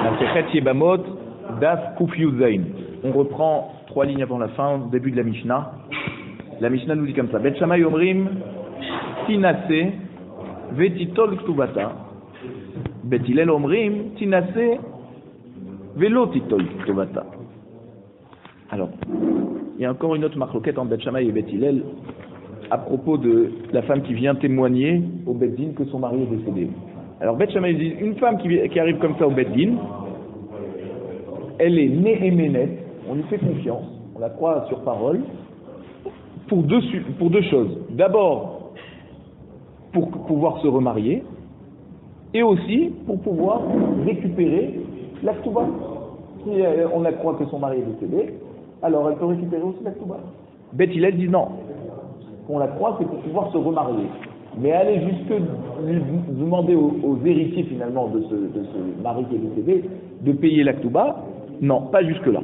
Masechet Yebamot, Daf Kuf Yuzain. On reprend 3 lignes avant la fin, début de la Mishnah. La Mishnah nous dit comme ça. Bet Shammai Omrim, Tinase, Vetitol Ktubata. Bet Hillel Omrim, Tinase, Velo Titol Ktubata. Alors, il y a encore une autre marloquette entre Bet Shammai et Bet Hillel à propos de la femme qui vient témoigner au Bet Din que son mari est décédé. Alors Bet Shammai dit, une femme qui arrive comme ça au Bet Din, elle est née et ménette, on lui fait confiance, on la croit sur parole, pour deux choses. D'abord, pour pouvoir se remarier, et aussi pour pouvoir récupérer la Ktuba. Si on la croit que son mari est décédé, alors elle peut récupérer aussi la Ktuba. Bet Hillel dit non, qu'on la croit c'est pour pouvoir se remarier. Mais aller jusque demander aux héritiers finalement de ce mari qui est décédé de payer la Ktuba, non, pas jusque-là.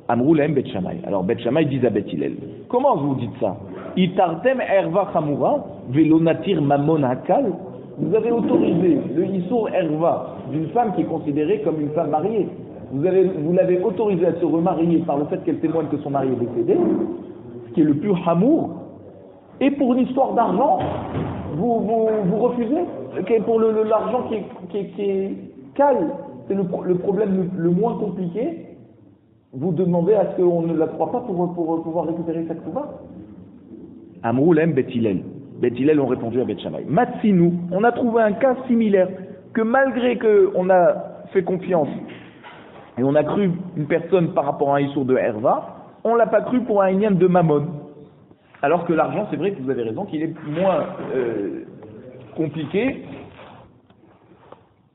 Amroulem Bet Shammai. Alors Bet Shammai dit à Bet Hillel, comment vous dites ça? Itartem erva chamura velonatir mamon hakal. Vous avez autorisé le issour erva d'une femme qui est considérée comme une femme mariée. Vous l'avez autorisé à se remarier par le fait qu'elle témoigne que son mari est décédé, ce qui est le plus hamour. Et pour une histoire d'argent, vous refusez? Pour l'argent qui est calme, c'est le problème le moins compliqué. Vous demandez à ce qu'on ne la croit pas pour pouvoir récupérer sa Ktuba? Amroulem Bet Hillel. Bet Hillel ont répondu à Bet Shammai. Matsinou, on a trouvé un cas similaire, que malgré qu'on a fait confiance et on a cru une personne par rapport à un issour de Herva, on l'a pas cru pour un inyan de Mammon. Alors que l'argent, c'est vrai que vous avez raison, qu'il est moins compliqué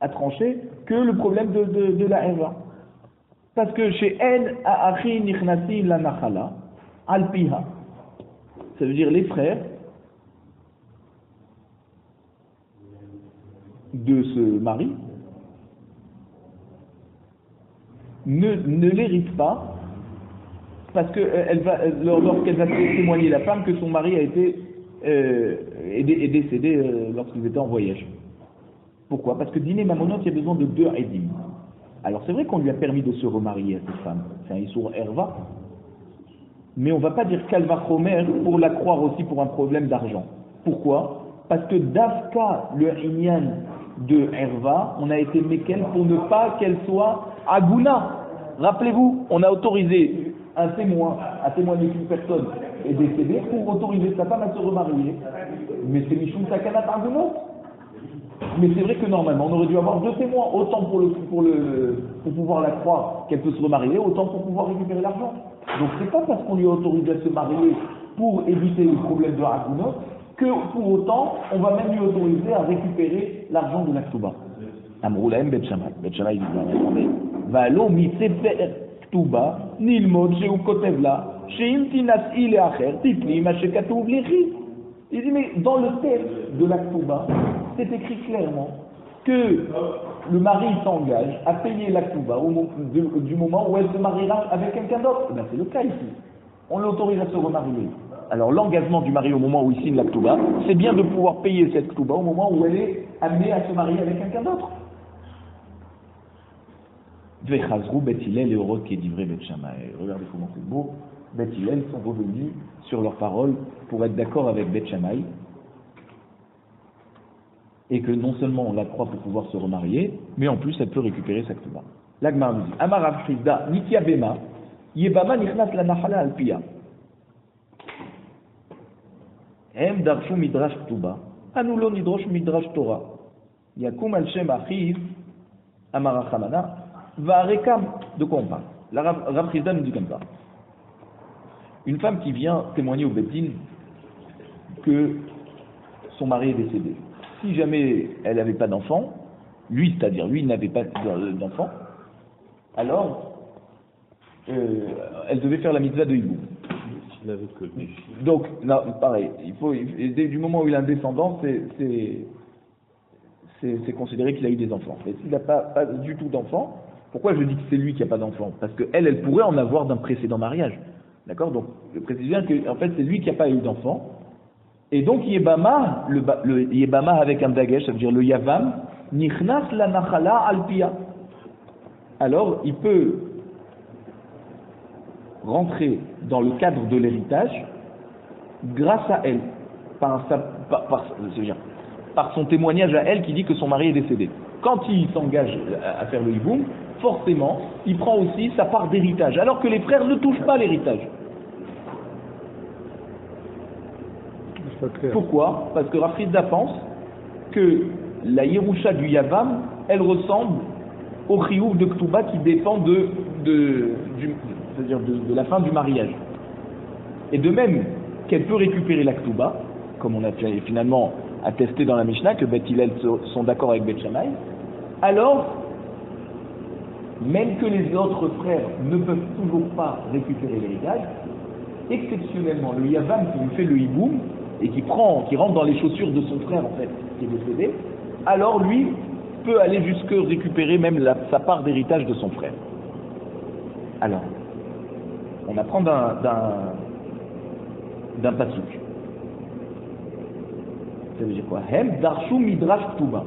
à trancher que le problème de la Herva. Parce que chez En Achi Nichnasi la Nachala, Alpiha, ça veut dire les frères de ce mari ne l'héritent pas parce que lorsqu'elle va témoigner la femme que son mari a été est décédé lorsqu'ils étaient en voyage. Pourquoi? Parce que dîner mamonot, il y a besoin de 2 édim. Alors c'est vrai qu'on lui a permis de se remarier à cette femme, c'est un issour erva, mais on ne va pas dire kalva chomer pour la croire aussi pour un problème d'argent. Pourquoi? Parce que d'Afka, le inyan de erva, on a été mekel pour ne pas qu'elle soit aguna. Rappelez-vous, on a autorisé un témoin à témoigner qu'une personne est décédée pour autoriser sa femme à se remarier. Mais c'est Mishum Sakanat Agunot. Mais c'est vrai que normalement, on aurait dû avoir 2 témoins, autant pour pouvoir la croire qu'elle peut se remarier, autant pour pouvoir récupérer l'argent. Donc c'est pas parce qu'on lui a autorisé à se marier pour éviter le problème de Agunot que pour autant, on va même lui autoriser à récupérer l'argent de la Ktuba. Amroulaim Bet Shammai. Bet Shammai dit, attendez, Valo mitsefer Ktuba, nilmod chez Ukotevla, chez Imtinas il et Acher, Tipli, Machekatouv Lichi. Il dit, mais dans le texte de la Ktuba, c'est écrit clairement que le mari s'engage à payer la Ktuba du moment où elle se mariera avec quelqu'un d'autre. Ben, c'est le cas ici. On l'autorise à se remarier. Alors l'engagement du mari au moment où il signe la Ktuba, c'est bien de pouvoir payer cette Ktuba au moment où elle est amenée à se marier avec quelqu'un d'autre. Vechazrou Bet Hillel et Orot qui est livré Bet Shammai. Regardez comment c'est beau. Bet Hillel sont revenus sur leurs paroles pour être d'accord avec Bet Shammai et que non seulement on la croit pour pouvoir se remarier, mais en plus elle peut récupérer sa Ktuba. L'Agmar nous dit Amar Rav Chizda Nikia Bema Yebama Nichnas la Nachala Alpia. Hem darshu midrash Ktuba anu lo nidrosh midrash Torah yakum al shem achiv Amar Achamana Varekam. De quoi on parle? La Rav Chizda nous dit comme ça. Une femme qui vient témoigner au Bet Din que son mari est décédé. Si jamais elle n'avait pas d'enfant, lui n'avait pas d'enfant, alors elle devait faire la mitzvah de hibou. Donc, non, pareil, du moment où il a un descendant, c'est considéré qu'il a eu des enfants. Mais s'il n'a pas du tout d'enfant, pourquoi je dis que c'est lui qui n'a pas d'enfant? Parce qu'elle pourrait en avoir d'un précédent mariage. D'accord? Donc, je précise bien que en fait, c'est lui qui n'a pas eu d'enfant. Et donc, Yebama, le Yebama avec un dagesh, ça veut dire le Yavam, nichnas la nachala alpia. Alors, il peut rentrer dans le cadre de l'héritage grâce à elle, par son témoignage à elle qui dit que son mari est décédé. Quand il s'engage à faire le hiboum, forcément, il prend aussi sa part d'héritage, alors que les frères ne touchent pas l'héritage. Pourquoi? Parce que Rafrizda pense que la Yerusha du Yavam, elle ressemble au chiyuv de Ktuba qui dépend c'est-à-dire de la fin du mariage. Et de même qu'elle peut récupérer la Ktuba, comme on a finalement attesté dans la Mishnah que Beth Hillel sont d'accord avec Beth Shammai, alors, même que les autres frères ne peuvent toujours pas récupérer l'héritage, exceptionnellement, le Yavam qui lui fait le hiboum, et qui rentre dans les chaussures de son frère, en fait, qui est décédé, alors lui peut aller jusque récupérer même sa part d'héritage de son frère. Alors, on apprend d'un pasuk. Ça veut dire quoi? Hem darshu midrash ktuba.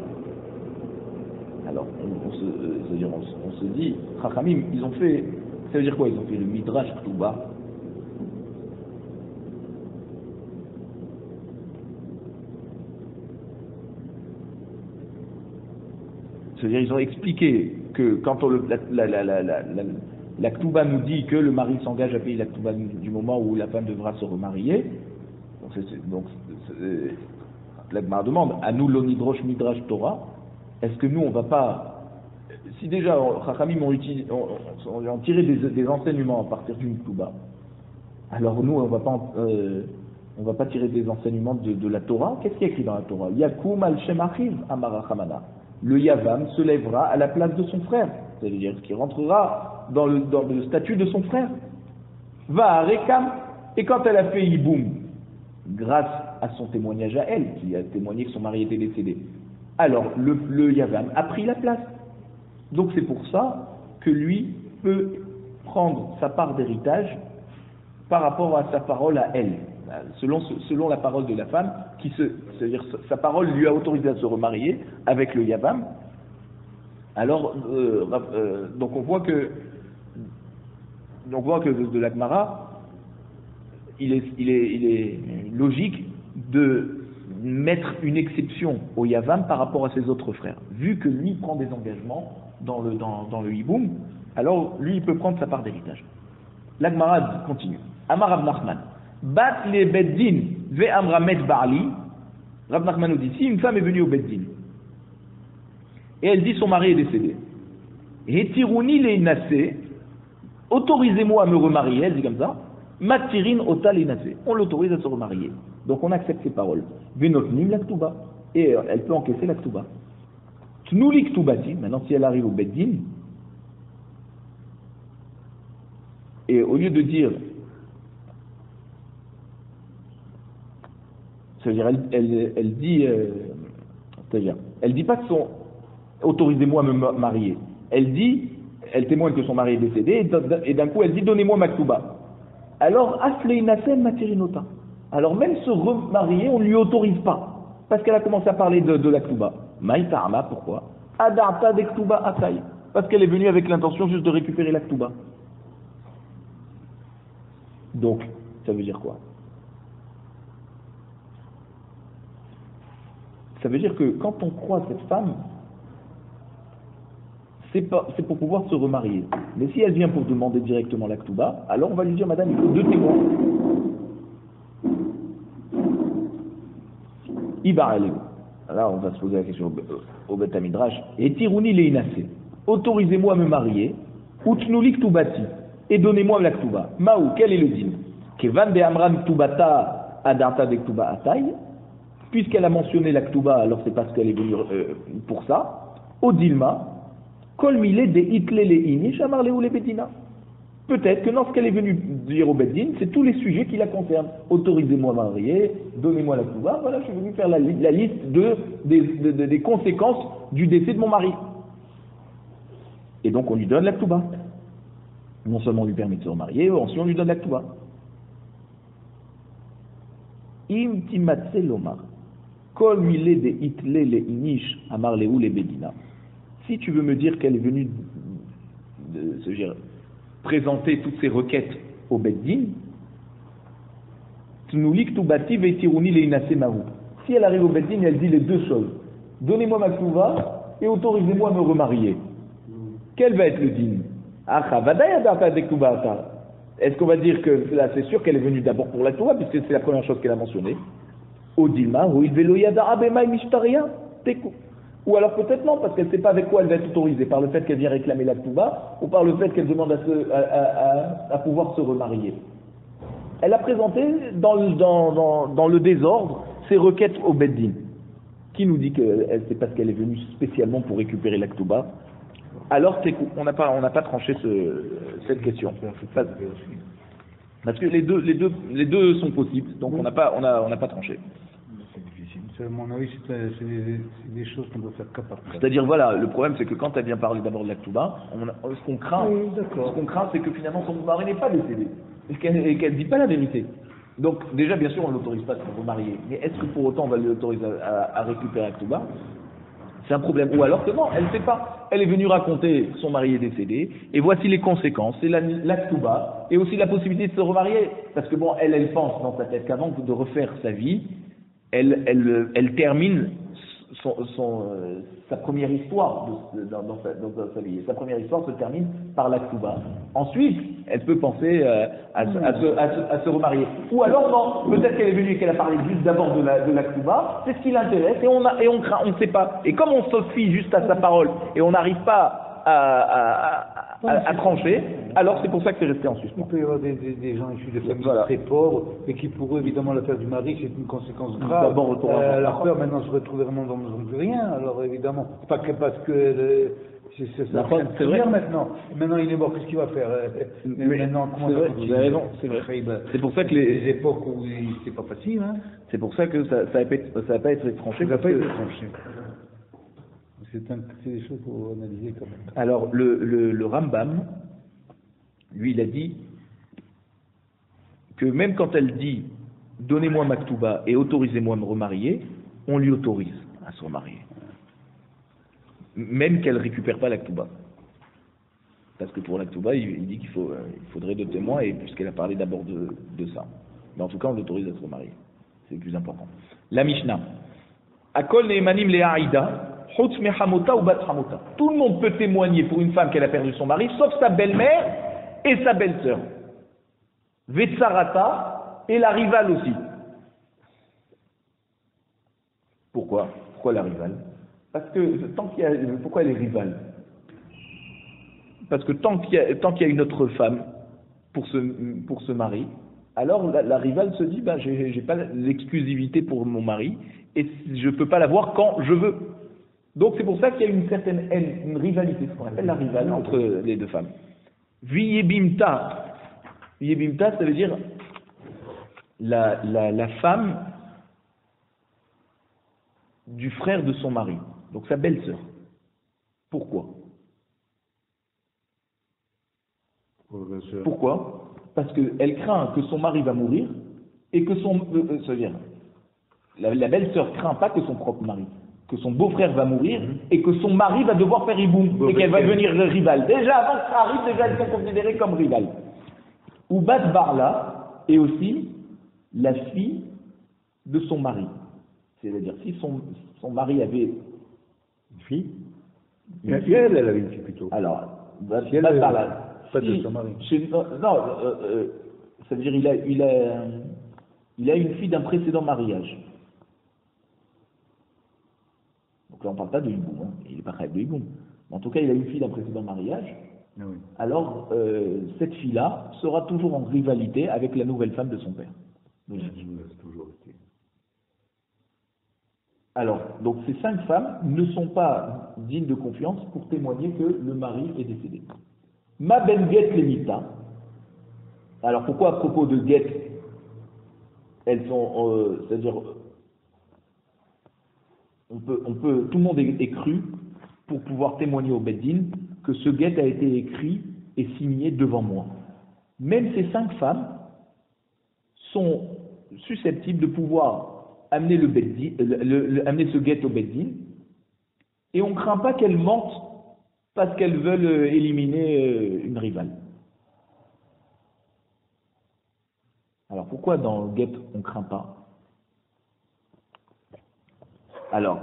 Alors, on se dit, Chachamim, ils ont fait, ça veut dire quoi? Ils ont fait le midrash ktuba. C'est-à-dire, ils ont expliqué que quand la Ktuba nous dit que le mari s'engage à payer la Ktuba du moment où la femme devra se remarier, donc la Gemara demande, à nous l'onidrosh midrash Torah, est-ce que nous on va pas, si déjà Chachamim ont tiré des enseignements à partir d'une Ktuba, alors nous on va pas tirer des enseignements de la Torah. Qu'est-ce qui est écrit dans la Torah? Yakum al shem achiv amar Hamana. Le Yavam se lèvera à la place de son frère, c'est-à-dire qu'il rentrera dans le statut de son frère. Va à Rekam, et quand elle a fait Yiboum, grâce à son témoignage à elle, qui a témoigné que son mari était décédé, alors le Yavam a pris la place. Donc c'est pour ça que lui peut prendre sa part d'héritage par rapport à sa parole à elle. Selon la parole de la femme, c'est-à-dire sa parole lui a autorisé à se remarier avec le Yavam. Alors, donc on voit que de la Gemara, il est logique de mettre une exception au Yavam par rapport à ses autres frères. Vu que lui prend des engagements dans le Hiboum, alors lui il peut prendre sa part d'héritage. La Gemara continue. Amar Rav Nachman. Bat le beddin ve amramet ba'ali. Rav Nachman nous dit, si une femme est venue au beddin et elle dit son mari est décédé, Hetiruni leinase, autorisez-moi à me remarier, elle dit comme ça, Matirin ota leinase, on l'autorise à se remarier. Donc on accepte ses paroles. Venotnim la ktuba, et elle peut encaisser la ktuba. Tnuli ktubati, maintenant si elle arrive au beddin, et au lieu de dire, c'est-à-dire elle dit, c'est-à-dire, elle dit pas que son autorisez-moi à me marier. Elle témoigne que son mari est décédé, et d'un coup elle dit donnez-moi ma ktuba. Alors asleinasem matirinota. Alors même se remarier, on ne lui autorise pas, parce qu'elle a commencé à parler de la ktuba. Maïta'ama, pourquoi? Adarta de ktuba atay, parce qu'elle est venue avec l'intention juste de récupérer la ktuba. Donc, ça veut dire quoi? Ça veut dire que quand on croit cette femme, c'est pour pouvoir se remarier. Mais si elle vient pour demander directement la ktuba, alors on va lui dire, madame, il faut 2 témoins. Ibaralego. Là, on va se poser la question au Beth Midrash. Et Tirouni leinase. Autorisez-moi à me marier. Utnuli ktubati. Et donnez-moi la ktuba. Maou, quel est le din? Kevan de amran ktubata adarta de ktuba atay. Puisqu'elle a mentionné la ktuba, alors c'est parce qu'elle est venue pour ça. Odilma. Kolmile de itle leini shamar leu le bedina. Peut-être que lorsqu'elle est venue dire au Beddin, c'est tous les sujets qui la concernent. Autorisez-moi à marier, donnez-moi la ktuba, voilà, je suis venu faire la liste des conséquences du décès de mon mari. Et donc on lui donne la ktuba. Non seulement on lui permet de se remarier, ensuite on lui donne la ktuba. Im timatse lomar. Kol milé de itle le inish amar lehu le bedina. Si tu veux me dire qu'elle est venue présenter toutes ces requêtes au Beddin, Tnulik tubati vetiruni le inase mahu. Si elle arrive au Beddin, elle dit les deux choses. Donnez-moi ma ktuva et autorisez-moi à me remarier. Quel va être le din? Est-ce qu'on va dire que là c'est sûr qu'elle est venue d'abord pour la ktuva puisque c'est la première chose qu'elle a mentionnée? Ou alors peut-être non, parce qu'elle ne sait pas avec quoi elle va être autorisée, par le fait qu'elle vient réclamer la ktuva ou par le fait qu'elle demande à pouvoir se remarier. Elle a présenté dans le désordre ses requêtes au Beddin. Qui nous dit que c'est parce qu'elle est venue spécialement pour récupérer la ktuba? Alors on n'a pas tranché cette question. Parce que les deux sont possibles, donc on n'a pas tranché. C'est difficile. À mon avis, c'est des choses qu'on doit faire cas par cas. C'est-à-dire, voilà, le problème c'est que quand elle vient parler d'abord de la ktuba, ce qu'on craint, c'est que finalement son mari n'est pas décédé et qu'elle ne dit pas la vérité. Donc déjà, bien sûr, on ne l'autorise pas à se remarier, mais est-ce que pour autant on va l'autoriser à récupérer la ktuba? C'est un problème. Ou alors que non, elle ne sait pas. Elle est venue raconter son mari est décédé, et voici les conséquences. C'est la ktuba, et aussi la possibilité de se remarier. Parce que bon, elle pense dans sa tête qu'avant de refaire sa vie, elle termine sa première histoire dans sa vie. Et sa première histoire se termine par la ktuba. Ensuite, elle peut penser à se remarier. Ou alors non, peut-être qu'elle est venue et qu'elle a parlé juste d'abord de la ktuba, c'est ce qui l'intéresse, et on craint, on ne sait pas. Et comme on se fie juste à sa parole, et on n'arrive pas à trancher, alors c'est pour ça que c'est resté en suspens. Il peut y avoir des gens issus de familles très pauvres, et qui pour eux, évidemment, l'affaire du mari, c'est une conséquence grave. La peur maintenant se retrouve vraiment dans le rien, alors évidemment, pas que parce que c'est vrai maintenant. Maintenant il est mort, qu'est-ce qu'il va faire? Mais maintenant, comment ça continue? Vous avez raison, c'est vrai. C'est pour ça que les époques où c'est pas facile, hein. C'est pour ça que ça va pas être tranché. Ça va pas être tranché. C'est des choses qu'il faut analyser quand même. Alors, le Rambam, lui, il a dit que même quand elle dit « Donnez-moi ma ktuba et autorisez-moi à me remarier », on lui autorise à se remarier. Même qu'elle ne récupère pas la ktuba. Parce que pour la ktuba, il dit qu'il faudrait deux témoins, et puisqu'elle a parlé d'abord de ça. Mais en tout cas, on l'autorise à se remarier. C'est le plus important. La Mishnah. Akol ne'emanim le'aïda. Tout le monde peut témoigner pour une femme qu'elle a perdu son mari, sauf sa belle-mère et sa belle-sœur. Vetsarata et la rivale aussi. Pourquoi la rivale? Parce que pourquoi elle est rivale? Parce que tant qu'il y a une autre femme pour ce mari, alors la rivale se dit j'ai pas l'exclusivité pour mon mari et je peux pas l'avoir quand je veux. Donc c'est pour ça qu'il y a une certaine haine, une rivalité, ce qu'on appelle la rivale entre les deux femmes. Viyebimta, ça veut dire la femme du frère de son mari, donc sa belle-sœur. Pourquoi? Pourquoi? Parce qu'elle craint que son mari va mourir et que la belle-sœur craint pas que son propre mari, que son beau-frère va mourir et que son mari va devoir faire hiboum et qu'elle va devenir rivale. Déjà avant que ça arrive, elles sont considérées comme rivales. Ou Bat Barla est aussi la fille de son mari. C'est-à-dire si son mari avait une fille, elle avait une fille plutôt. Alors, Bat si Barla. Pas de son mari. Ça veut dire il a une fille d'un précédent mariage. Donc là, on ne parle pas de hiboum, hein. Il n'est pas rêve de hiboum. En tout cas, il a une fille d'un précédent mariage. Ah oui. Alors, cette fille-là sera toujours en rivalité avec la nouvelle femme de son père. Toujours été. Alors, donc ces 5 femmes ne sont pas dignes de confiance pour témoigner que le mari est décédé. Ma ben get lemita. Alors pourquoi à propos de get, elles sont, c'est-à-dire, tout le monde est cru pour pouvoir témoigner au Beddin que ce get a été écrit et signé devant moi. Même ces 5 femmes sont susceptibles de pouvoir amener amener ce guet au beddin, et on ne craint pas qu'elles mentent parce qu'elles veulent éliminer une rivale. Alors pourquoi dans le guet on ne craint pas? Alors,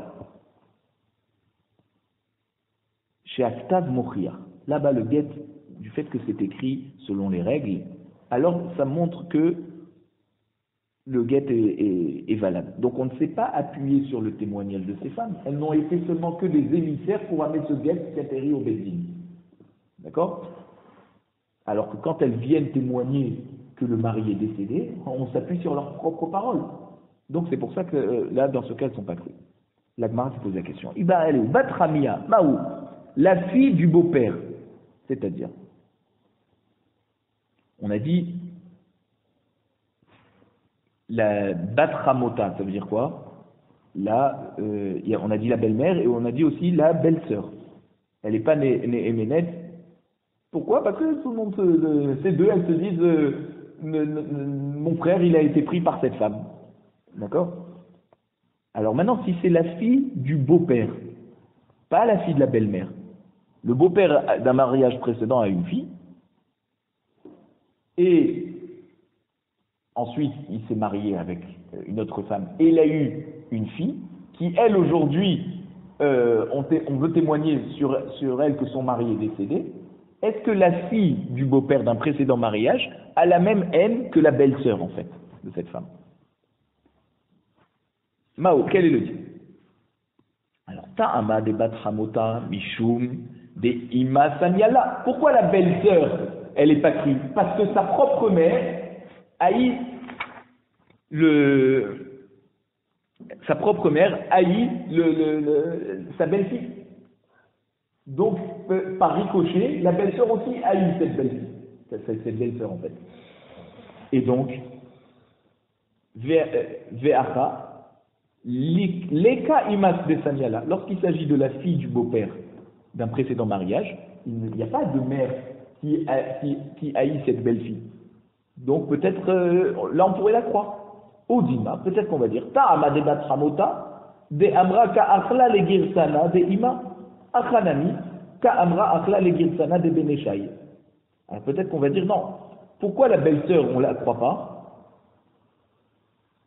chez Aktav Mochia, là-bas le guet, du fait que c'est écrit selon les règles, alors ça montre que le guet est valable. Donc on ne s'est pas appuyé sur le témoignage de ces femmes, elles n'ont été seulement que des émissaires pour amener ce guet qui atterrit au beddin. D'accord? Alors que quand elles viennent témoigner que le mari est décédé, on s'appuie sur leurs propres paroles. Donc c'est pour ça que là, dans ce cas, elles ne sont pas crues. La Gemara s'est posé la question. Iba elle est Batramia, Maou, la fille du beau-père. C'est-à-dire, on a dit la Batramota, ça veut dire quoi? Là, on a dit la belle-mère et on a dit aussi la belle-sœur. Elle n'est pas née Éménette. Pourquoi? Parce que tout le monde, ces deux, elles se disent mon frère, il a été pris par cette femme. D'accord? Alors maintenant, si c'est la fille du beau-père, pas la fille de la belle-mère, le beau-père d'un mariage précédent a une fille, et ensuite il s'est marié avec une autre femme, et il a eu une fille, qui elle aujourd'hui, on veut témoigner sur elle que son mari est décédé. Est-ce que la fille du beau-père d'un précédent mariage a la même haine que la belle-sœur, en fait, de cette femme? Mao, quel est le dit? Alors, Ta'ama de Batramota, Mishum, de Ima Samiala. Pourquoi la belle-sœur, elle n'est pas crue? Parce que sa propre mère haït sa propre mère haït sa belle-fille. Donc, par ricochet, la belle-sœur aussi haït cette belle-fille, cette belle-sœur en fait. Et donc, Ve'acha, Leka Imas de Samiala, lorsqu'il s'agit de la fille du beau-père d'un précédent mariage, il n'y a pas de mère qui haït cette belle-fille. Donc, peut-être, là on pourrait la croire. Odima, peut-être qu'on va dire, Ta'ama de Batramota, de Amra Ka'achla le Girsana de Ima. Achanami, Ka'amra Achla le Girsana de Beneshai. Alors peut-être qu'on va dire non. Pourquoi la belle-sœur, on ne la croit pas?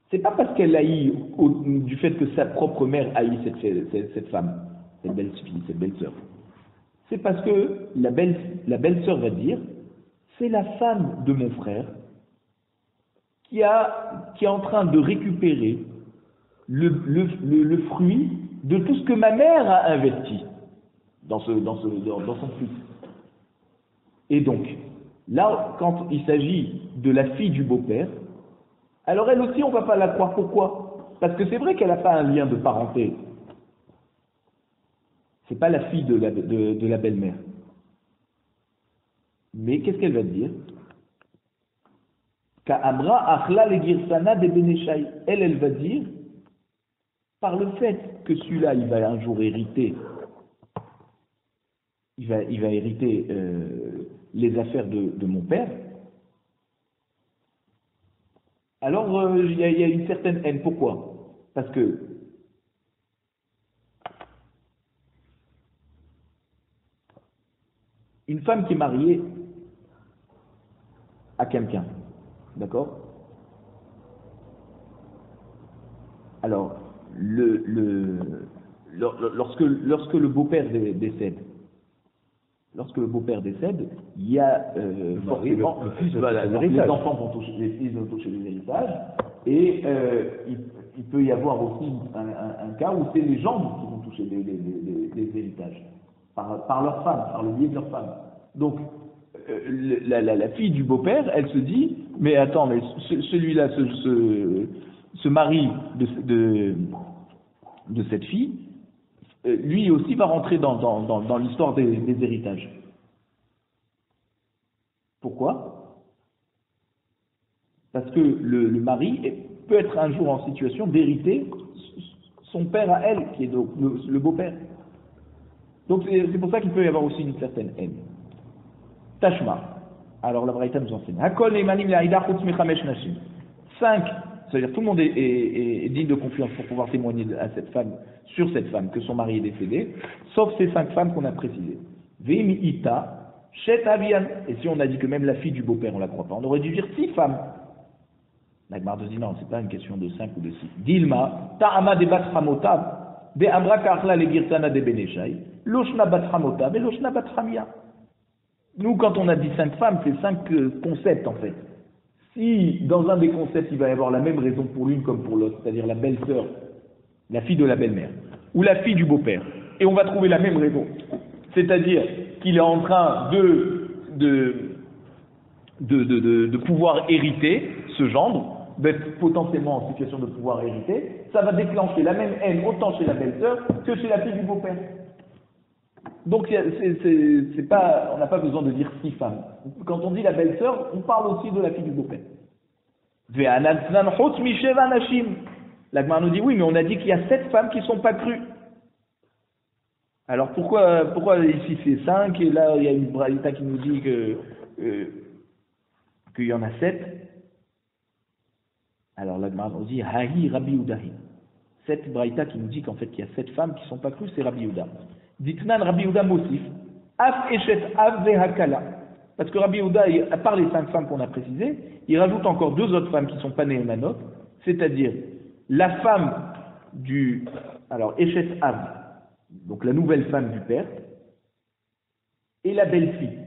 C'est pas parce qu'elle haït du fait que sa propre mère haït cette femme, cette belle-fille, cette belle-sœur. C'est parce que la belle-sœur va dire, c'est la femme de mon frère qui est en train de récupérer le fruit de tout ce que ma mère a investi dans son fils. Et donc, là, quand il s'agit de la fille du beau-père, alors elle aussi, on ne va pas la croire. Pourquoi? Parce que c'est vrai qu'elle n'a pas un lien de parenté. C'est pas la fille de la belle-mère. Mais qu'est-ce qu'elle va dire? Ka'amra achla le girsana de Beneshai. Elle va dire, par le fait que celui-là, il va un jour hériter, il va hériter les affaires de mon père, alors il y a une certaine haine. Pourquoi? Parce que une femme qui est mariée à quelqu'un, d'accord? Alors, lorsque le beau-père décède, il y a forcément les enfants vont toucher, les fils vont toucher les héritages, et il peut y avoir aussi un cas où c'est les gens qui vont toucher des héritages par leur femme, par le biais de leur femme. Donc la fille du beau-père, elle se dit, mais attends, mais celui-là, ce mari de cette fille, lui aussi va rentrer dans l'histoire des héritages. Pourquoi? Parce que le mari peut être un jour en situation d'hériter son père à elle, qui est donc le beau-père. Donc c'est pour ça qu'il peut y avoir aussi une certaine haine. Tashma. Alors la Braïta nous enseigne. 5 c'est-à-dire tout le monde est digne de confiance pour pouvoir témoigner à cette femme, sur cette femme, que son mari est décédé, sauf ces 5 femmes qu'on a précisées. Veimi ita, shet avian. Et si on a dit que même la fille du beau-père, on la croit pas, on aurait dû dire 6 femmes. La Gemara dit non, c'est pas une question de 5 ou de 6. Dilma, ta'ama de bat hamotab, de amra kachla le girtana de beneshai, loshna bat hamotab et loshna bat hamia. Nous, quand on a dit 5 femmes, c'est 5 concepts en fait. Si dans un des concepts, il va y avoir la même raison pour l'une comme pour l'autre, c'est-à-dire la belle-sœur, la fille de la belle-mère, ou la fille du beau-père, et on va trouver la même raison, c'est-à-dire qu'il est en train de pouvoir hériter ce gendre, d'être potentiellement en situation de pouvoir hériter, ça va déclencher la même haine autant chez la belle-sœur que chez la fille du beau-père. Donc c'est pas, on n'a pas besoin de dire 6 femmes. Quand on dit la belle-sœur, on parle aussi de la fille du beau-père. La Gemara nous dit oui, mais on a dit qu'il y a 7 femmes qui ne sont pas crues. Alors pourquoi ici c'est 5 et là il y a une braïta qui nous dit qu'il y en a 7? Alors la Gemara nous dit Hahi Rabbi Udahi. 7 braïta qui nous dit qu'en fait qu'il y a 7 femmes qui ne sont pas crues, c'est Rabbi Uda. Ditnan Rabbi Uda Mosif, Af Eshet Av Vehakala. Parce que Rabbi Uda, à part les 5 femmes qu'on a précisées, il rajoute encore 2 autres femmes qui ne sont pas néonanotes, c'est-à-dire la femme du. Alors, Eshet Av, donc la nouvelle femme du père, et la belle-fille.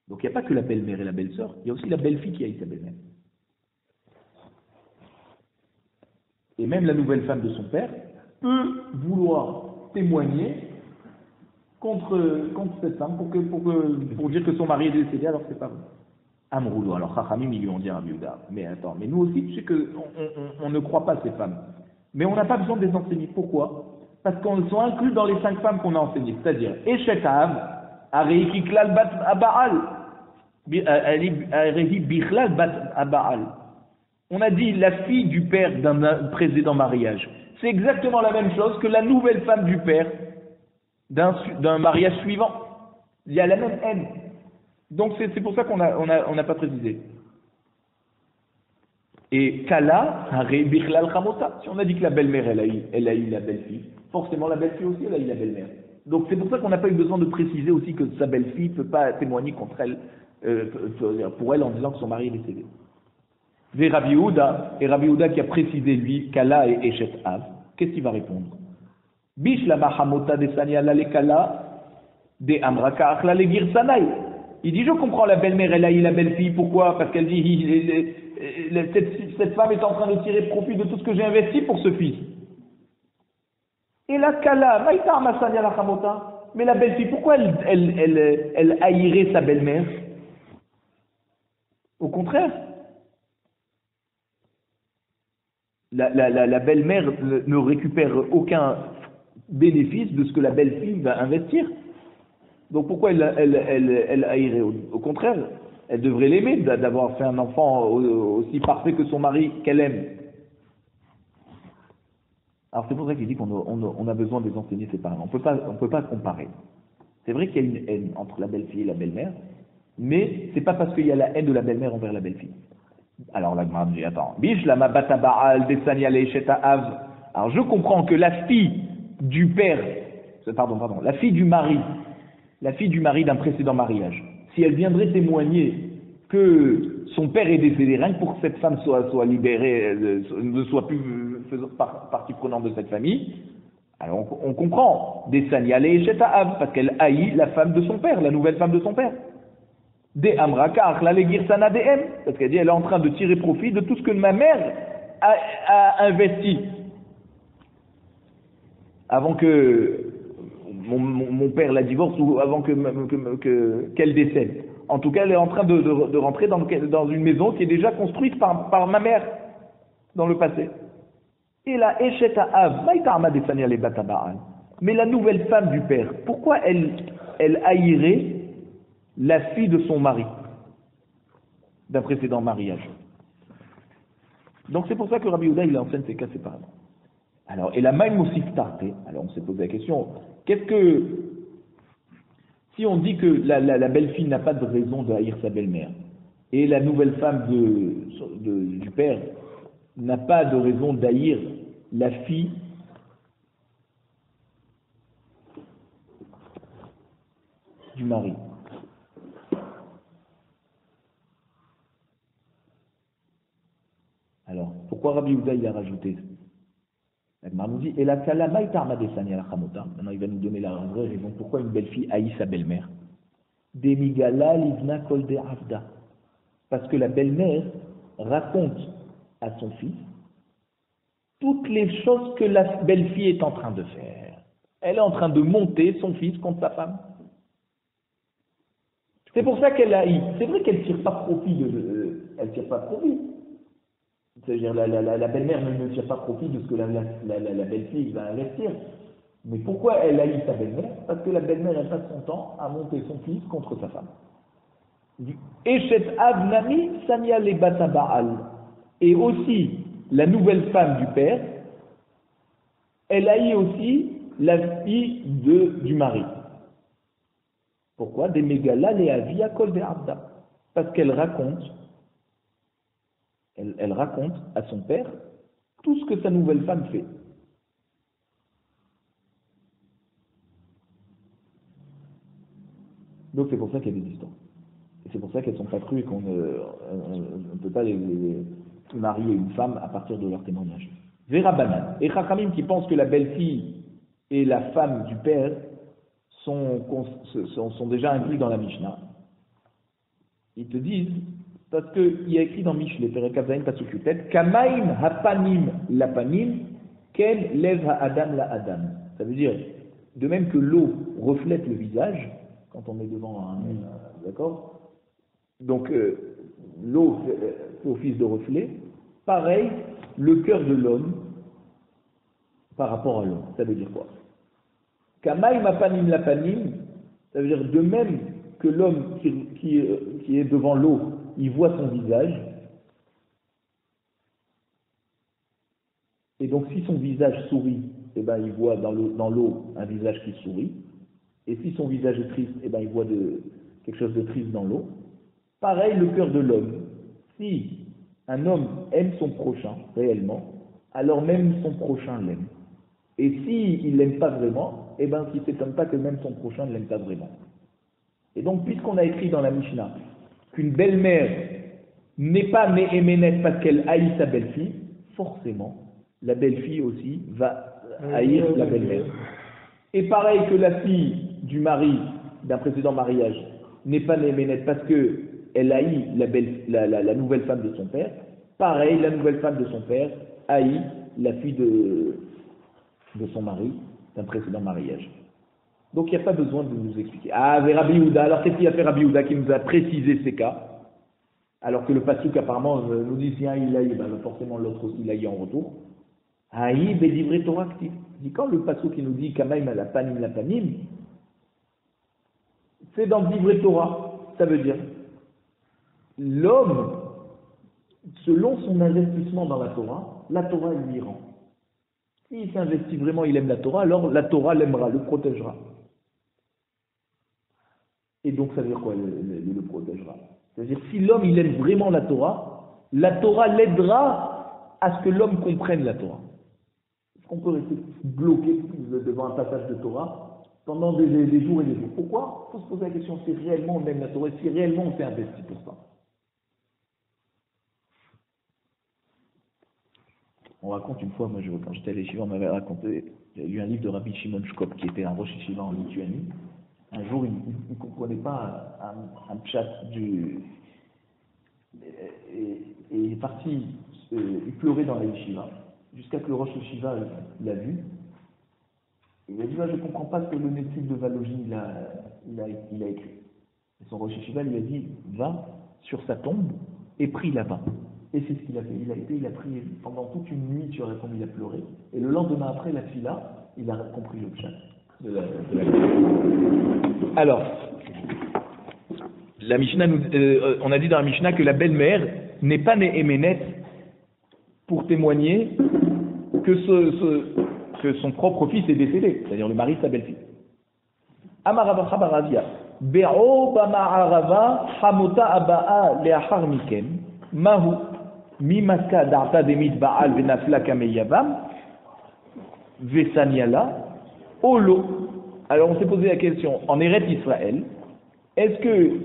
Donc il n'y a pas que la belle-mère et la belle-sœur, il y a aussi la belle-fille qui a eu sa belle-mère. Et même la nouvelle femme de son père peut vouloir témoigner contre cette femme pour dire que son mari est décédé alors que c'est pas vrai. Amroulou, alors Chachamim ils lui ont dit à Rabbi Yehuda, mais attends, mais nous aussi tu sais qu'on ne croit pas ces femmes. Mais on n'a pas besoin de les enseigner. Pourquoi? Parce qu'elles sont incluses dans les 5 femmes qu'on a enseignées, c'est-à-dire Eshet Av, Arehi Klal Bat Abaal, Arehi Bichlal Bat Abaal. On a dit la fille du père d'un précédent mariage. C'est exactement la même chose que la nouvelle femme du père d'un mariage suivant. Il y a la même haine. Donc c'est pour ça qu'on n'a pas précisé. Et Kala, Bichlal Chamota. Si on a dit que la belle-mère, elle a eu la belle-fille, forcément la belle-fille aussi, elle a eu la belle-mère. Donc c'est pour ça qu'on n'a pas eu besoin de préciser aussi que sa belle-fille ne peut pas témoigner contre elle, pour elle en disant que son mari est décédé. Et Rabbi Yehuda qui a précisé lui, Kala et Eshet Av, qu'est-ce qu'il va répondre? Bish la mahamota de Sanya la Kala de Amraka Achla le Girsanai. Il dit je comprends la belle-mère, elle a eu la belle-fille, pourquoi? Parce qu'elle dit cette femme est en train de tirer profit de tout ce que j'ai investi pour ce fils. Et la Kala, Maïtar Masanya la Hamota, mais la belle-fille, pourquoi elle haïrait sa belle-mère? Au contraire. La belle-mère ne récupère aucun bénéfice de ce que la belle-fille va investir. Donc pourquoi elle haïrait? Au contraire, elle devrait l'aimer d'avoir fait un enfant aussi parfait que son mari qu'elle aime. Alors c'est pour ça qu'il dit qu'on a besoin de les enseigner séparément. On peut pas comparer. C'est vrai qu'il y a une haine entre la belle-fille et la belle-mère, mais c'est pas parce qu'il y a la haine de la belle-mère envers la belle-fille. Alors la Gemara dit attends, biche la mabata baal desania leisheta av. Alors je comprends que la fille du père, la fille du mari d'un précédent mariage, si elle viendrait témoigner que son père est décédé, rien que pour que cette femme soit libérée, ne soit plus partie prenante de cette famille, alors on comprend desania leisheta av parce qu'elle haït la femme de son père, la nouvelle femme de son père. Des Amrakar, la Legirsana DM, parce qu'elle dit elle est en train de tirer profit de tout ce que ma mère a investi. Avant que mon père la divorce ou avant qu'elle décède. En tout cas, elle est en train de rentrer dans une maison qui est déjà construite par ma mère dans le passé. Et la Esheta Av, mais la nouvelle femme du père, pourquoi elle haïrait la fille de son mari, d'un précédent mariage? Donc c'est pour ça que Rabbi Yehuda il enseigne ces cas séparément. Alors, et la maïm aussi tarté, alors on s'est posé la question, si on dit que la belle-fille n'a pas de raison de haïr sa belle-mère, et la nouvelle femme du père n'a pas de raison d'haïr la fille du mari. Alors, pourquoi Rabbi Yehuda il a rajouté? La nous dit, et la kalama est armadesani ala chamota. Maintenant, il va nous donner la vraie raison pourquoi une belle-fille haït sa belle-mère. Demigala livna kol de avda. Parce que la belle-mère raconte à son fils toutes les choses que la belle-fille est en train de faire. Elle est en train de monter son fils contre sa femme. C'est pour ça qu'elle haït. C'est vrai qu'elle ne tire pas profit elle tire pas profit. C'est-à-dire la belle-mère ne tire pas profit de ce que la belle-fille va investir. Mais pourquoi elle haït sa belle-mère? Parce que la belle-mère, elle passe son temps à monter son fils contre sa femme. Eshet Avnami Samia Lebata Baal. Et aussi, la nouvelle femme du père, elle haït aussi la fille du mari. Pourquoi? Des mégala les avia kol de abda. Parce qu'elle raconte, elle raconte à son père tout ce que sa nouvelle femme fait. Donc c'est pour ça qu'il y a des histoires. Et c'est pour ça qu'elles ne sont pas crues et qu'on ne peut pas les marier une femme à partir de leur témoignage. Vera Banan. Et Chachamim qui pense que la belle-fille et la femme du père sont déjà inclus dans la Mishnah. Ils te disent, parce qu'il y a écrit dans Mishle, Perekazaïn Pasukhutet, Kamaim hapanim lapanim, ken lev ha'adam la adam. Ça veut dire, de même que l'eau reflète le visage, quand on est devant un d'accord? Donc, l'eau fait office de reflet. Pareil, le cœur de l'homme par rapport à l'homme. Ça veut dire quoi? Kamaim hapanim lapanim, ça veut dire de même que l'homme qui est devant l'eau, il voit son visage. Et donc, si son visage sourit, eh ben, il voit dans l'eau un visage qui sourit. Et si son visage est triste, eh ben, il voit quelque chose de triste dans l'eau. Pareil, le cœur de l'homme. Si un homme aime son prochain réellement, alors même son prochain l'aime. Et s'il ne l'aime pas vraiment, eh ben, il ne s'étonne pas que même son prochain ne l'aime pas vraiment. Et donc, puisqu'on a écrit dans la Mishnah qu'une belle-mère n'est pas méhéménète parce qu'elle haït sa belle-fille, forcément, la belle-fille aussi va haïr la belle-mère. Et pareil que la fille du mari d'un précédent mariage n'est pas méhéménète parce qu'elle haït la nouvelle femme de son père, pareil, la nouvelle femme de son père haït la fille de son mari d'un précédent mariage. Donc il n'y a pas besoin de nous expliquer. Ah, Rabbi Yehuda, alors qu'est-ce qu'il a fait Rabbi Yehuda qui nous a précisé ces cas? Alors que le pasuk apparemment nous dit si un il haït, ben, forcément l'autre aussi il haït en retour. Haït bedivre Torah actif. Quand le pasuk qui nous dit Kamaim la panim, c'est dans Divrei Torah. Ça veut dire l'homme, selon son investissement dans la Torah lui rend. S'il s'investit vraiment, il aime la Torah, alors la Torah l'aimera, le protégera. Et donc, ça veut dire quoi, le protégera? C'est-à-dire, si l'homme, il aime vraiment la Torah l'aidera à ce que l'homme comprenne la Torah. Est-ce qu'on peut rester bloqué devant un passage de Torah pendant des jours et des jours? Pourquoi? Il faut se poser la question, si réellement on aime la Torah, si réellement on s'est investi pour ça. On raconte une fois, moi, quand j'étais à l'Yeshiva, on m'avait raconté, il y a eu un livre de Rabbi Shimon Shkop qui était un rosh yeshiva en Lituanie. Un jour, il ne comprenait pas un pshat et il est parti, il pleurait dans la yeshiva, jusqu'à que le rosh yeshiva l'a vu. Il a dit, je ne comprends pas ce que le Netzik de Valogine il a écrit. Et son rosh yeshiva lui a dit, va sur sa tombe et prie là-bas. Et c'est ce qu'il a fait. Il a prié pendant toute une nuit, tu aurais comme il a pleuré. Et le lendemain après, la fila, il a compris le pshat. Alors, la Mishnah on a dit dans la Mishnah que la belle-mère n'est pas néhéménète pour témoigner que son propre fils est décédé, c'est-à-dire le mari de sa belle-fille. Amarabacha Barazia. Be'o bama'arava hamota aba'a le'achar miken mahu mimaka da'ata demit ba'al venafla kameyavam vesaniala olo. Alors on s'est posé la question, en Eretz Israël, est-ce que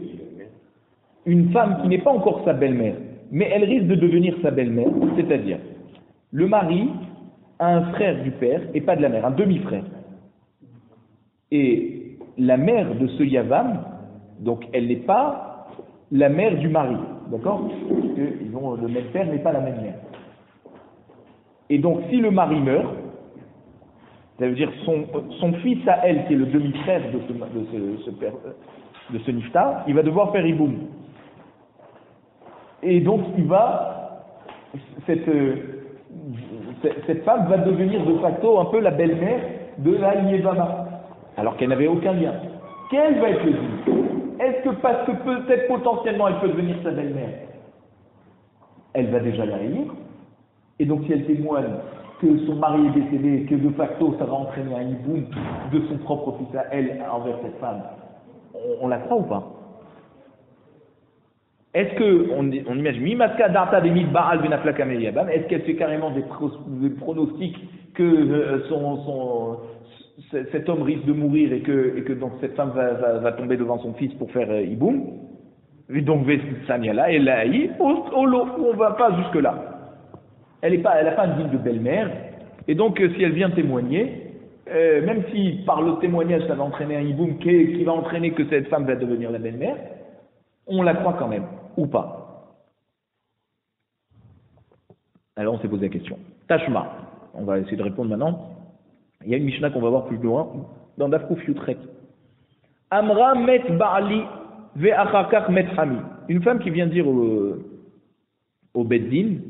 une femme qui n'est pas encore sa belle-mère, mais elle risque de devenir sa belle-mère, c'est-à-dire le mari a un frère du père et pas de la mère, un demi-frère. Et la mère de ce Yavam, donc elle n'est pas la mère du mari, d'accord? Parce qu'ils ont le même père mais pas la même mère. Et donc si le mari meurt, ça veut dire son fils à elle, qui est le demi-frère de ce Niftar, il va devoir faire Iboum. Et donc cette femme va devenir de facto un peu la belle-mère de la Yevama, alors qu'elle n'avait aucun lien. Quel va être le dit? Est-ce que parce que peut-être potentiellement elle peut devenir sa belle-mère, elle va déjà la haïr? Et donc si elle témoigne que son mari est décédé et que de facto ça va entraîner un hiboum de son propre fils à elle envers cette femme, on la croit ou pas? Est-ce que, on imagine, Mimaska Darta Demit Baal Benafla Kameyabam, est-ce qu'elle fait carrément des pronostics que cet homme risque de mourir et que donc cette femme va tomber devant son fils pour faire hiboum? Et donc Saniala, elle l'a haï, on ne va pas jusque-là. Elle n'a pas une digne de belle-mère, et donc si elle vient témoigner, même si par le témoignage ça va entraîner un hiboum qui va entraîner que cette femme va devenir la belle-mère, on la croit quand même, ou pas? Alors on s'est posé la question. Tashma, on va essayer de répondre maintenant. Il y a une Mishnah qu'on va voir plus loin, dans Dafkouf Yutret. Amra met ba'ali ve'achakach met hami. Une femme qui vient dire au Beddin,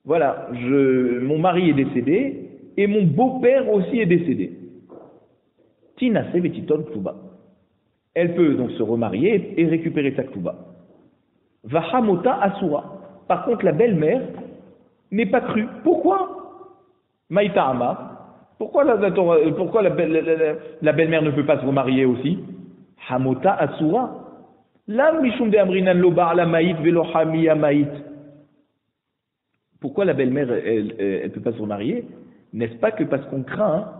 voilà, mon mari est décédé et mon beau-père aussi est décédé. Tinase vetiton kluba. Elle peut donc se remarier et récupérer sa kluba. Vahamota asura. Par contre, la belle-mère n'est pas crue. Pourquoi? Maïta'ama. Pourquoi la belle-mère ne peut pas se remarier aussi? Hamota asura. La mishum de amrinan lo ba'ala maït velo hamiya maït. Pourquoi la belle-mère, elle ne peut pas se remarier? N'est-ce pas que parce qu'on craint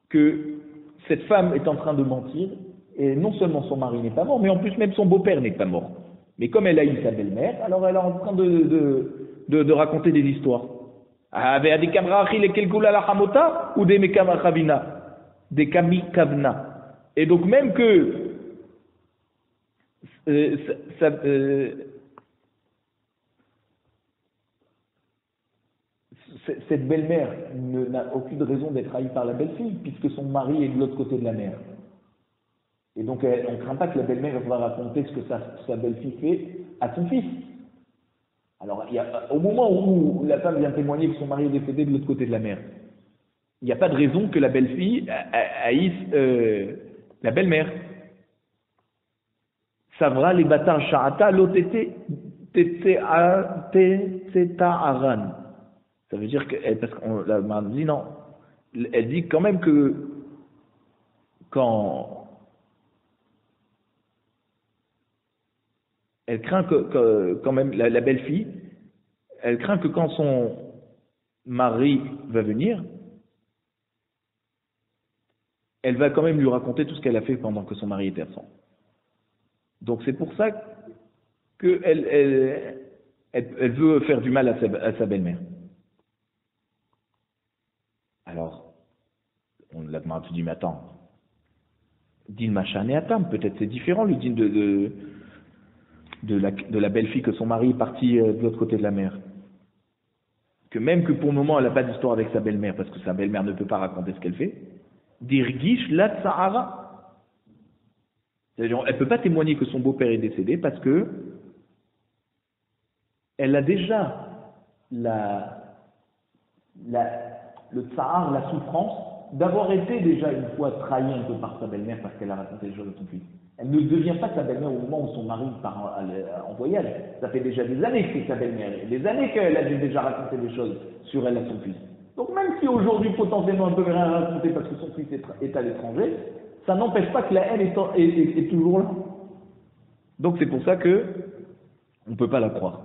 que cette femme est en train de mentir, et non seulement son mari n'est pas mort, mais en plus même son beau-père n'est pas mort. Mais comme elle a eu sa belle-mère, alors elle est en train de raconter des histoires. Des kamikavna. Ou des mekamachavina. Des kamikavna. Et donc même que cette belle-mère n'a aucune raison d'être haïe par la belle-fille, puisque son mari est de l'autre côté de la mer. Et donc, on ne craint pas que la belle-mère va raconter ce que sa belle-fille fait à son fils. Alors, au moment où la femme vient témoigner que son mari est décédé de l'autre côté de la mer, il n'y a pas de raison que la belle-fille haïsse la belle-mère. Savra les batar sha'ata lotete aran. Ça veut dire parce qu'on la dit non. Elle dit quand même que quand elle craint que quand même la belle-fille, elle craint que quand son mari va venir, elle va quand même lui raconter tout ce qu'elle a fait pendant que son mari était absent. Donc c'est pour ça qu'elle veut faire du mal à sa belle-mère. Alors, on l'a demandé, tu dis, mais attends, din machan et atam, peut-être c'est différent le din de la belle-fille que son mari est parti de l'autre côté de la mer. Que même que pour le moment elle n'a pas d'histoire avec sa belle-mère, parce que sa belle-mère ne peut pas raconter ce qu'elle fait, dirgish la sahara. C'est-à-dire, elle ne peut pas témoigner que son beau-père est décédé parce que elle a déjà le tsar, la souffrance d'avoir été déjà une fois trahie un peu par sa belle-mère parce qu'elle a raconté les choses de son fils. Elle ne devient pas sa belle-mère au moment où son mari part en voyage. Ça fait déjà des années que c'est sa belle-mère, des années qu'elle a déjà raconté des choses sur elle à son fils. Donc même si aujourd'hui potentiellement elle peut rien raconter parce que son fils est à l'étranger, ça n'empêche pas que la haine est toujours là. Donc c'est pour ça que on ne peut pas la croire.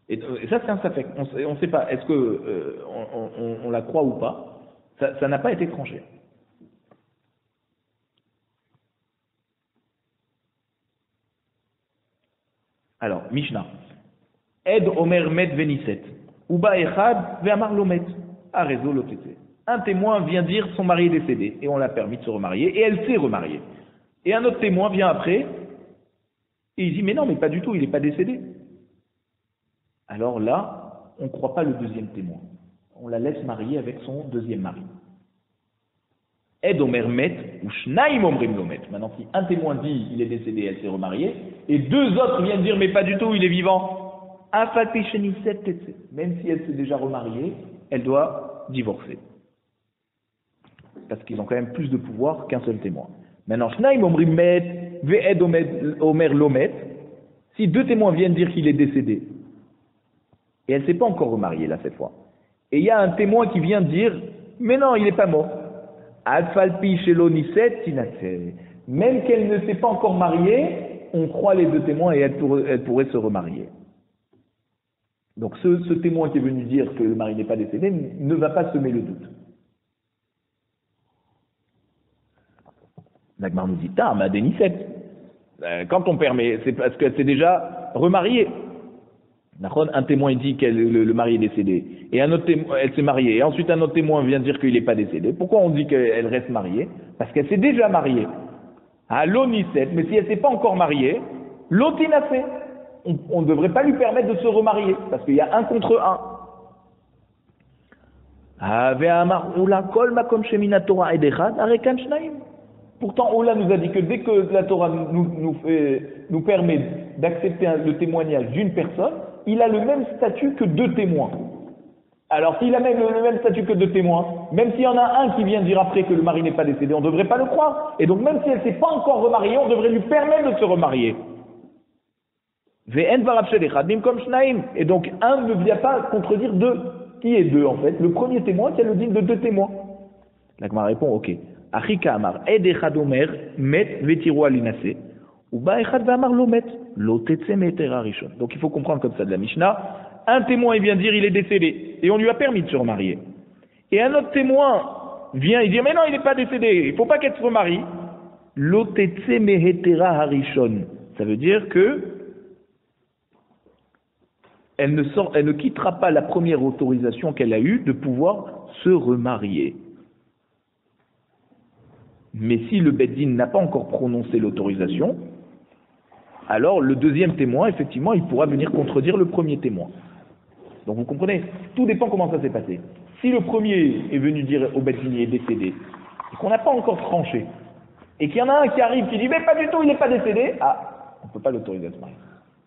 Et ça c'est un safek. On ne sait pas, est-ce que on la croit ou pas. Ça n'a pas été tranché. Alors, Mishnah. Ed Omer Met Veniset. Uba Echad Ve'amar Lomet. Arezo Lotete. Un témoin vient dire son mari est décédé et on l'a permis de se remarier et elle s'est remariée. Et un autre témoin vient après et il dit mais non, mais pas du tout, il n'est pas décédé. Alors là, on ne croit pas le deuxième témoin. On la laisse marier avec son deuxième mari. Ed Omer Met ou Shnaim Omrim Lomet. Maintenant, si un témoin dit il est décédé, elle s'est remariée, et deux autres viennent dire mais pas du tout, il est vivant. Même si elle s'est déjà remariée, elle doit divorcer. Parce qu'ils ont quand même plus de pouvoir qu'un seul témoin. Maintenant, Shnaim Omrim Met Ve'ed Omer Lomet. Si deux témoins viennent dire qu'il est décédé, et elle ne s'est pas encore remariée là cette fois, et il y a un témoin qui vient dire mais non, il n'est pas mort. Même qu'elle ne s'est pas encore mariée, on croit les deux témoins et elle pourrait se remarier. Donc ce témoin qui est venu dire que le mari n'est pas décédé ne va pas semer le doute. L'Agmar nous dit, ma dénicette. Quand on permet, c'est parce qu'elle s'est déjà remariée. Un témoin dit que le mari est décédé, et un autre témoin, elle s'est mariée, et ensuite un autre témoin vient dire qu'il n'est pas décédé. Pourquoi on dit qu'elle reste mariée? Parce qu'elle s'est déjà mariée. À l'onicette, mais si elle ne s'est pas encore mariée, l'otinacé. On ne devrait pas lui permettre de se remarier, parce qu'il y a un contre un. Pourtant, Ola nous a dit que dès que la Torah nous permet d'accepter le témoignage d'une personne, il a le même statut que deux témoins. Alors, s'il a même le même statut que deux témoins, même s'il y en a un qui vient dire après que le mari n'est pas décédé, on ne devrait pas le croire. Et donc, même si elle ne s'est pas encore remariée, on devrait lui permettre de se remarier. Et donc, un ne vient pas contredire deux. Qui est deux, en fait? Le premier témoin qui a le digne de deux témoins. La Gemara répond, ok. Achika Amar, Ed Echad Omer, Met Vetiru Alinase. Uba Echad Vamar Lomet, Lotetse Metera Rishon. Donc il faut comprendre comme ça de la Mishnah. Un témoin, il vient dire il est décédé, et on lui a permis de se remarier. Et un autre témoin vient et dit mais non, il n'est pas décédé, il ne faut pas qu'elle se remarie. Lotetse Mehetera Harishon. Ça veut dire que elle ne quittera pas la première autorisation qu'elle a eue de pouvoir se remarier. Mais si le Beddin n'a pas encore prononcé l'autorisation, alors le deuxième témoin, effectivement, il pourra venir contredire le premier témoin. Donc vous comprenez, tout dépend comment ça s'est passé. Si le premier est venu dire au Beddin il est décédé, et qu'on n'a pas encore tranché, et qu'il y en a un qui arrive qui dit mais pas du tout, il n'est pas décédé, on ne peut pas l'autoriser à se marier.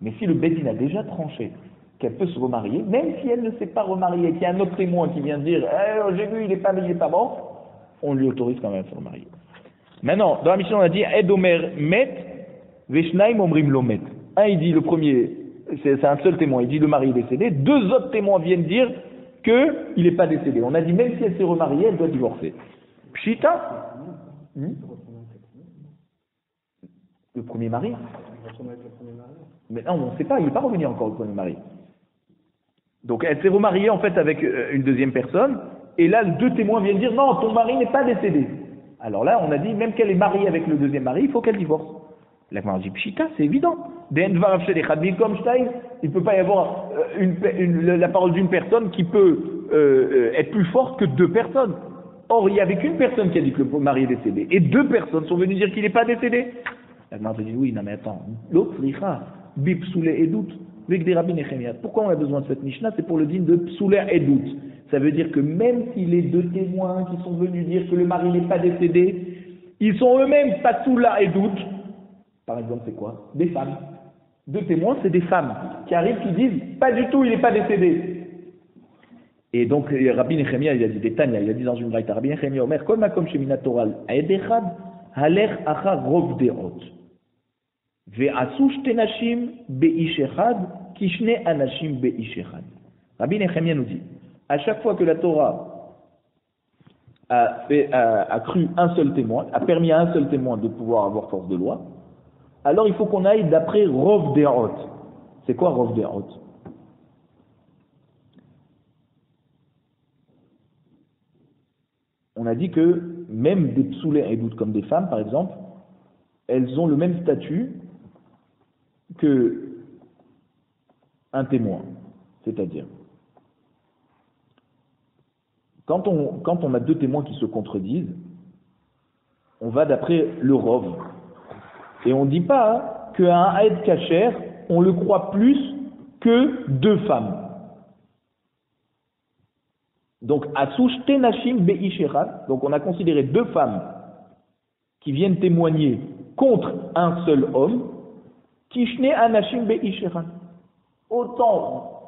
Mais si le Beddin a déjà tranché qu'elle peut se remarier, même si elle ne s'est pas remariée, qu'il y a un autre témoin qui vient dire j'ai vu, il n'est pas mort, on lui autorise quand même à se remarier. Maintenant, dans la mission, on a dit Ed Omer Met, Veshnaim Omrim Lomet. Un, il dit le premier, c'est un seul témoin, il dit le mari est décédé. Deux autres témoins viennent dire qu'il n'est pas décédé. On a dit même si elle s'est remariée, elle doit divorcer. Pshita Le premier mari Mais non, on ne sait pas, il n'est pas revenu encore le premier mari. Donc elle s'est remariée en fait avec une deuxième personne, et là deux témoins viennent dire non, ton mari n'est pas décédé. Alors là, on a dit, même qu'elle est mariée avec le deuxième mari, il faut qu'elle divorce. La Gemara dit, pshita, c'est évident. Il ne peut pas y avoir la parole d'une personne qui peut être plus forte que deux personnes. Or, il n'y avait qu'une personne qui a dit que le mari est décédé, et deux personnes sont venues dire qu'il n'est pas décédé. La Gemara dit, oui, non mais attends, l'autre, bipsoulé et doute. Pourquoi on a besoin de cette Mishnah? C'est pour le digne de psoulé et doute. Ça veut dire que même si les deux témoins qui sont venus dire que le mari n'est pas décédé, ils sont eux-mêmes pas soula et doute. Par exemple, c'est quoi? Des femmes. Deux témoins, c'est des femmes qui arrivent, qui disent pas du tout, il n'est pas décédé. Et donc, Rabbi Nechemia, il a dit des Tanya, il a dit dans une braïta, Rabbi Nechemia Omer, Kol makom shemina Torah aedechad, halech achar rov deot. Ve'asu shte nashim be'ish echad, kishne anashim be'ish echad. Rabbi Nechemia nous dit, à chaque fois que la Torah a cru un seul témoin, a permis à un seul témoin de pouvoir avoir force de loi, alors il faut qu'on aille d'après Rov De'ot. C'est quoi Rov De'ot? On a dit que même des psoulés et doutes comme des femmes, par exemple, elles ont le même statut que un témoin. C'est-à-dire, quand on a deux témoins qui se contredisent, on va d'après le Rov. Et on ne dit pas qu'un Aed Kacher, on le croit plus que deux femmes. Donc, Asush Tenashim Be'isherat, donc on a considéré deux femmes qui viennent témoigner contre un seul homme, Kishne Anashim Be'isherat.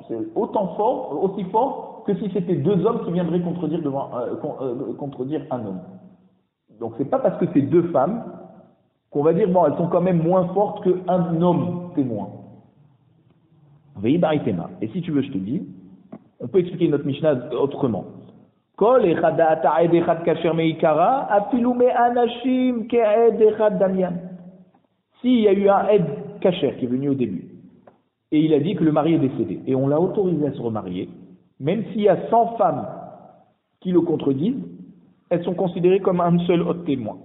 C'est aussi fort que si c'était deux hommes qui viendraient contredire un homme. Donc c'est pas parce que c'est deux femmes qu'on va dire bon elles sont quand même moins fortes qu'un homme témoin. Et si tu veux je te dis, on peut expliquer notre Mishnah autrement. S'il y a eu un Ed Kacher qui est venu au début, et il a dit que le mari est décédé, et on l'a autorisé à se remarier, même s'il y a 100 femmes qui le contredisent, elles sont considérées comme un seul autre témoin.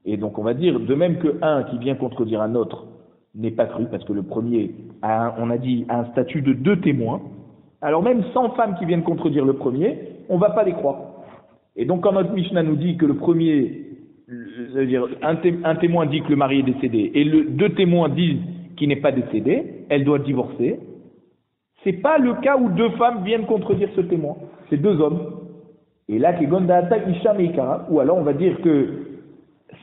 Et donc on va dire, de même que un qui vient contredire un autre n'est pas cru, parce que le premier, on a dit, a un statut de deux témoins, alors même 100 femmes qui viennent contredire le premier, on ne va pas les croire. Et donc quand notre Mishnah nous dit que le premier, c'est-à-dire un témoin dit que le mari est décédé, et deux témoins disent qu'il n'est pas décédé, elle doit divorcer, c'est pas le cas où deux femmes viennent contredire ce témoin, c'est deux hommes. Et là, ou alors on va dire que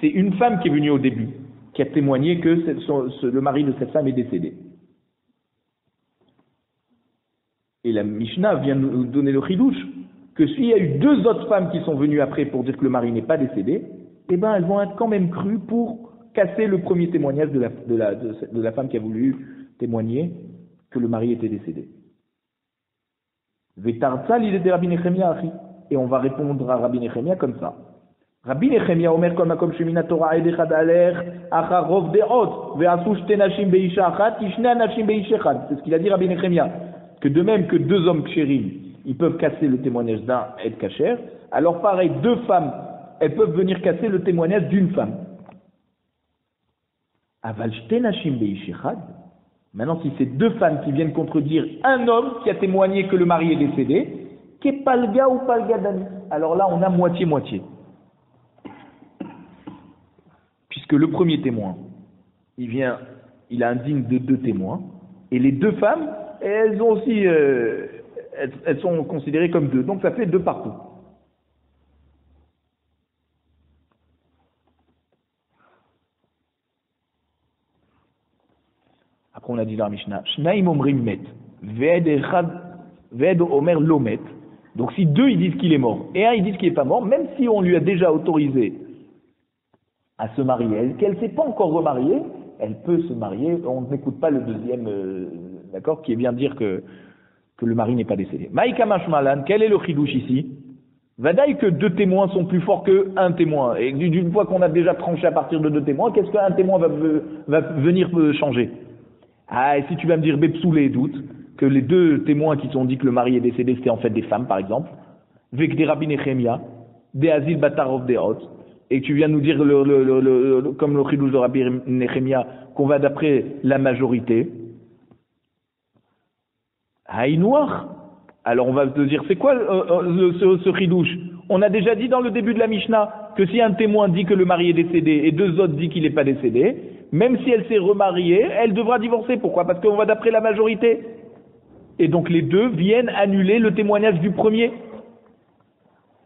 c'est une femme qui est venue au début, qui a témoigné que le mari de cette femme est décédé. Et la Mishnah vient nous donner le chidouche, que s'il y a eu deux autres femmes qui sont venues après pour dire que le mari n'est pas décédé, eh ben elles vont être quand même crues pour casser le premier témoignage de la femme qui a voulu témoigner que le mari était décédé. Et on va répondre à Rabbi Nechemia comme ça. Rabbi Nechemia omer kol makom shemina Torah edechad aler achar rov deot ve'asu shte nashim be'isha achat ishne anashim be'isha echad. C'est ce qu'il a dit Rabbi Nechemia, que de même que deux hommes kshérim, ils peuvent casser le témoignage d'un Ed Kacher, alors pareil, deux femmes, elles peuvent venir casser le témoignage d'une femme. Aval shte nashim be'isha echad. Maintenant, si c'est deux femmes qui viennent contredire un homme qui a témoigné que le mari est décédé, qu'est palga ou palga d'ani. Alors là, on a moitié-moitié. Puisque le premier témoin, il a un digne de deux témoins, et les deux femmes, elles ont aussi, elles sont considérées comme deux, donc ça fait deux partout. Après on a dit dans la Mishnah, Shnaim omrim met, ved omer lo met. Donc si deux ils disent qu'il est mort, et un ils disent qu'il n'est pas mort, même si on lui a déjà autorisé à se marier, qu'elle ne s'est pas encore remariée, elle peut se marier, on n'écoute pas le deuxième, d'accord, qui est bien dire que le mari n'est pas décédé. Maïka Mashmalan, quel est le chidouche ici? Vadaï que deux témoins sont plus forts qu'un témoin, et d'une fois qu'on a déjà tranché à partir de deux témoins, qu'est-ce qu'un témoin va venir changer? Ah, et si tu vas me dire Bepsoulé et doute, que les deux témoins qui sont dit que le mari est décédé, c'était en fait des femmes, par exemple, avec des Rabbi Nechemia, des Azil Batarov des Hot, et tu viens nous dire, comme le chidouche de Rabbi Nechemia, qu'on va d'après la majorité, Haïnoir. Alors on va te dire, c'est quoi ce chidouche? On a déjà dit dans le début de la Mishnah que si un témoin dit que le mari est décédé et deux autres disent qu'il n'est pas décédé, même si elle s'est remariée, elle devra divorcer. Pourquoi? Parce qu'on va d'après la majorité. Et donc les deux viennent annuler le témoignage du premier.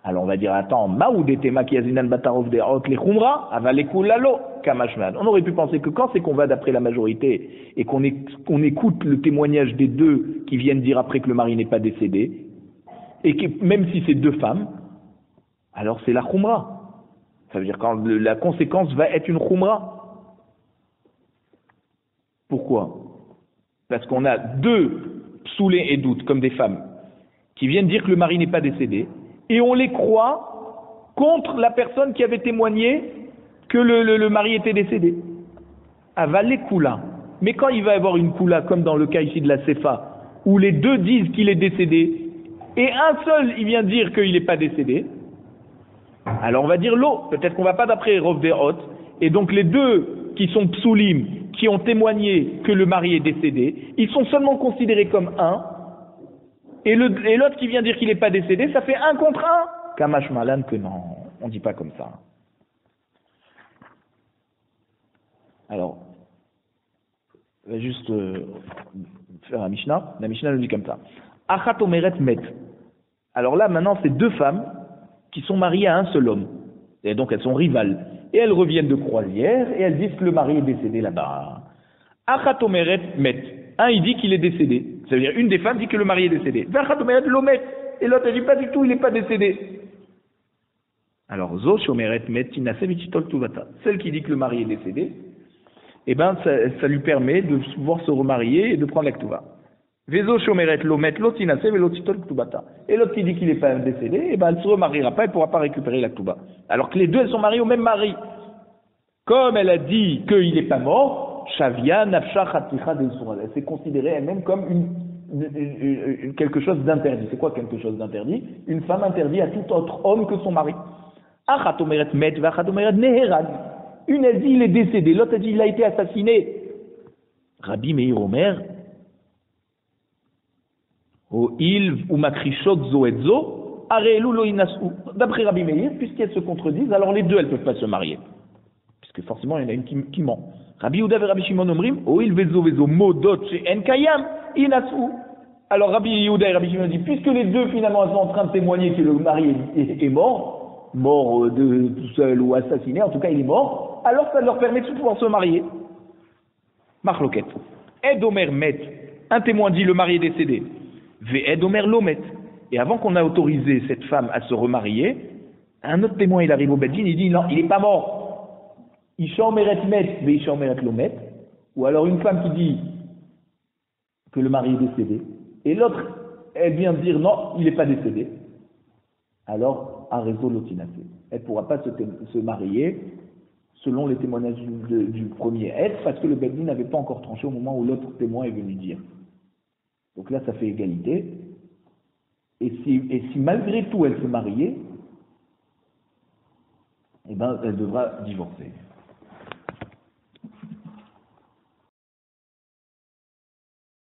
Alors on va dire, attends, Maoud et Makiazinan Batarov de Hot les Khumra, Avalekullalo, Kamashman. On aurait pu penser que quand c'est qu'on va d'après la majorité et qu'on écoute le témoignage des deux qui viennent dire après que le mari n'est pas décédé, et que même si c'est deux femmes, alors c'est la Khumra. Ça veut dire quand la conséquence va être une Khumra. Pourquoi? Parce qu'on a deux psoulés et doutes, comme des femmes, qui viennent dire que le mari n'est pas décédé, et on les croit contre la personne qui avait témoigné que le mari était décédé. Avalé Kula. Mais quand il va y avoir une Kula, comme dans le cas ici de la Sefa, où les deux disent qu'il est décédé, et un seul, il vient dire qu'il n'est pas décédé, alors on va dire l'eau. Peut-être qu'on ne va pas d'après Rov Derot, et donc les deux qui sont psoulim, qui ont témoigné que le mari est décédé, ils sont seulement considérés comme un, et l'autre qui vient dire qu'il n'est pas décédé, ça fait un contre un. Kamash Malan que non, on ne dit pas comme ça. Alors, on va juste faire la Mishnah. La Mishnah nous dit comme ça. Achat omeret met. Alors là, maintenant, c'est deux femmes qui sont mariées à un seul homme. Et donc, elles sont rivales. Et elles reviennent de croisière et elles disent que le mari est décédé là-bas. Achat omeret met. Un, il dit qu'il est décédé. Ça veut dire, une des femmes dit que le mari est décédé. Achat omeret lomet. Et l'autre, elle dit pas du tout, il n'est pas décédé. Alors, zo shomeret met tinase vititol tuvata. Celle qui dit que le mari est décédé, eh ben, ça lui permet de pouvoir se remarier et de prendre la ktuva. Vezo shomeret lomet lotinase velotitol ktubata. Et l'autre qui dit qu'il n'est pas décédé, eh ben, elle ne se remariera pas, elle ne pourra pas récupérer la ktuba. Alors que les deux, elles sont mariées au même mari. Comme elle a dit qu'il n'est pas mort, shavia nafsha chaticha de'isura. Elle s'est considérée elle-même comme quelque chose d'interdit. C'est quoi quelque chose d'interdit? Une femme interdite à tout autre homme que son mari. Achat omeret met v'achat omeret neherad. Une, elle dit, il est décédé. L'autre, elle dit, il a été assassiné. Rabbi Meir Omer, O il ou makrishot zo et zo, arelu lo inasu. D'après Rabbi Meir, puisqu'elles se contredisent, alors les deux, elles ne peuvent pas se marier. Puisque forcément, il y en a une qui ment. Rabbi Yehuda et Rabbi Shimon Omrim, O il vezo vezo modot chez en kayam inasu. Alors Rabbi Yehuda et Rabbi Shimon disent, puisque les deux, finalement, sont en train de témoigner que le mari est mort de tout seul ou assassiné, en tout cas, il est mort, alors ça leur permet de pouvoir se marier. Marloquet. Ed Omer met. Un témoin dit le mari est décédé. Ed Omer lomet. Et avant qu'on a autorisé cette femme à se remarier, un autre témoin, il arrive au Beddin, il dit non, il n'est pas mort. Isha Omeret met, Isha Omeret lomet. Ou alors une femme qui dit que le mari est décédé. Et l'autre, elle vient dire non, il n'est pas décédé. Alors, Arezo Lotinase. Elle ne pourra pas se marier selon les témoignages du premier aide, parce que le Beddin n'avait pas encore tranché au moment où l'autre témoin est venu dire. Donc là, ça fait égalité. Et si malgré tout elle se mariait, eh ben, elle devra divorcer.